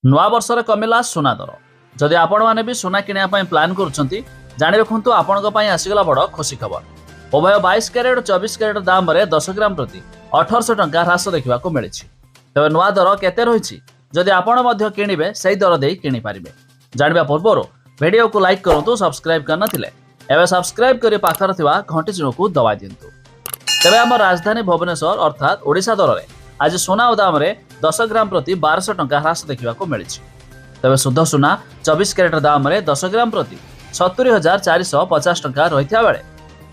ନୂଆ ବର୍ଷରେ କମିଲା ସୁନା ଦର। ଯଦି ଆପଣମାନେ ବି ସୁନା କିଣିବା ପାଇଁ ପ୍ଲାନ୍ କରୁଛନ୍ତି, ଜାଣି ରଖନ୍ତୁ ଆପଣଙ୍କ ପାଇଁ ଆସିଗଲା ବଡ଼ ଖୁସି ଖବର। ଉଭୟ 22 କ୍ୟାରେଟ୍ 24 କ୍ୟାରେଟ୍ ଦାମରେ 10 ଗ୍ରାମ ପ୍ରତି 1800 ଟଙ୍କା ହ୍ରାସ ଦେଖିବାକୁ ମିଳିଛି। ତେବେ ନୂଆ ଦର କେତେ ରହିଛି? ଯଦି ଆପଣ ମଧ୍ୟ କିଣିବେ, ସେହି ଦର ଦେଇ କିଣିପାରିବେ। ଜାଣିବା ପୂର୍ବରୁ ଭିଡ଼ିଓକୁ ଲାଇକ୍ କରନ୍ତୁ, ସବସ୍କ୍ରାଇବ୍ କରିନଥିଲେ ଏବେ ସବସ୍କ୍ରାଇବ୍ କରି ପାଖରେ ଥିବା ଘଣ୍ଟି ଚିହ୍ନକୁ ଦବାଇ ଦିଅନ୍ତୁ। ତେବେ ଆମ ରାଜଧାନୀ ଭୁବନେଶ୍ୱର ଅର୍ଥାତ୍ ଓଡ଼ିଶା ଦରରେ ଆଜି ସୁନା ଦାମରେ 10 ଗ୍ରାମ ପ୍ରତି 1200 ଟଙ୍କା ହ୍ରାସ ଦେଖିବାକୁ ମିଳିଛି। ତେବେ ଶୁଦ୍ଧ ସୁନା 24 କ୍ୟାରେଟ୍ ଦାମରେ 10 ଗ୍ରାମ ପ୍ରତି 70,450 ଟଙ୍କା ରହିଥିବା ବେଳେ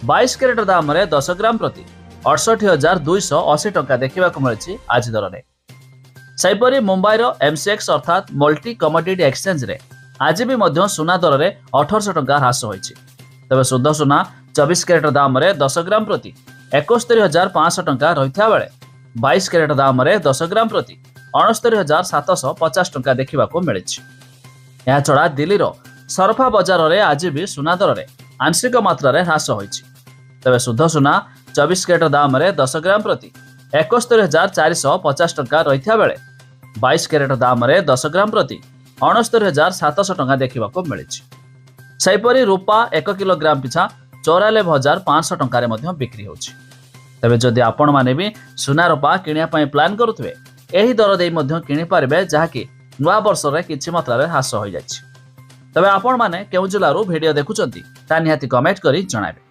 22 କ୍ୟାରେଟ୍ ଦାମରେ 10 ଗ୍ରାମ ପ୍ରତି 68,280 ଟଙ୍କା ଦେଖିବାକୁ ମିଳିଛି ଆଜି ଦରରେ। ସେହିପରି ମୁମ୍ବାଇର MCX ଅର୍ଥାତ୍ ମଲ୍ଟି କମୋଡିଟି ଏକ୍ସଚେଞ୍ଜରେ ଆଜି ବି ମଧ୍ୟ ସୁନା ଦରରେ 1800 ଟଙ୍କା ହ୍ରାସ ହୋଇଛି। ତେବେ ଶୁଦ୍ଧ ସୁନା 24 କ୍ୟାରେଟ୍ ଦାମରେ 10 ଗ୍ରାମ ପ୍ରତି 71,500 ଟଙ୍କା ରହିଥିବା ବେଳେ 22 କ୍ୟାରେଟ୍ ଦାମରେ 10 ଗ୍ରାମ ପ୍ରତି 69,750 ଟଙ୍କା ଦେଖିବାକୁ ମିଳିଛି। ଏହାଛଡ଼ା ଦିଲ୍ଲୀର ସରଫା ବଜାରରେ ଆଜି ବି ସୁନା ଦରରେ ଆଂଶିକ ମାତ୍ରାରେ ହ୍ରାସ ହୋଇଛି। ତେବେ ଶୁଦ୍ଧ ସୁନା 24 କ୍ୟାରେଟ୍ ଦାମରେ 10 ଗ୍ରାମ ପ୍ରତି 71,450 ଟଙ୍କା ରହିଥିବା ବେଳେ 22 କ୍ୟାରେଟ୍ ଦାମରେ 10 ଗ୍ରାମ ପ୍ରତି 69,700 ଟଙ୍କା ଦେଖିବାକୁ ମିଳିଛି। ସେହିପରି ରୂପା 1 କିଲୋଗ୍ରାମ ପିଛା 94,500 ଟଙ୍କାରେ ମଧ୍ୟ ବିକ୍ରି ହେଉଛି। ତେବେ ଯଦି ଆପଣମାନେ ବି ସୁନା ରୂପା କିଣିବା ପାଇଁ ପ୍ଲାନ୍ କରୁଥିବେ, ଏହି ଦର ଦେଇ ମଧ୍ୟ କିଣିପାରିବେ, ଯାହାକି ନୂଆ ବର୍ଷରେ କିଛି ମାତ୍ରାରେ ହ୍ରାସ ହୋଇଯାଇଛି। ତେବେ ଆପଣମାନେ କେଉଁ ଜିଲ୍ଲାରୁ ଭିଡ଼ିଓ ଦେଖୁଛନ୍ତି ତାହା ନିହାତି କମେଣ୍ଟ କରି ଜଣାଇବେ।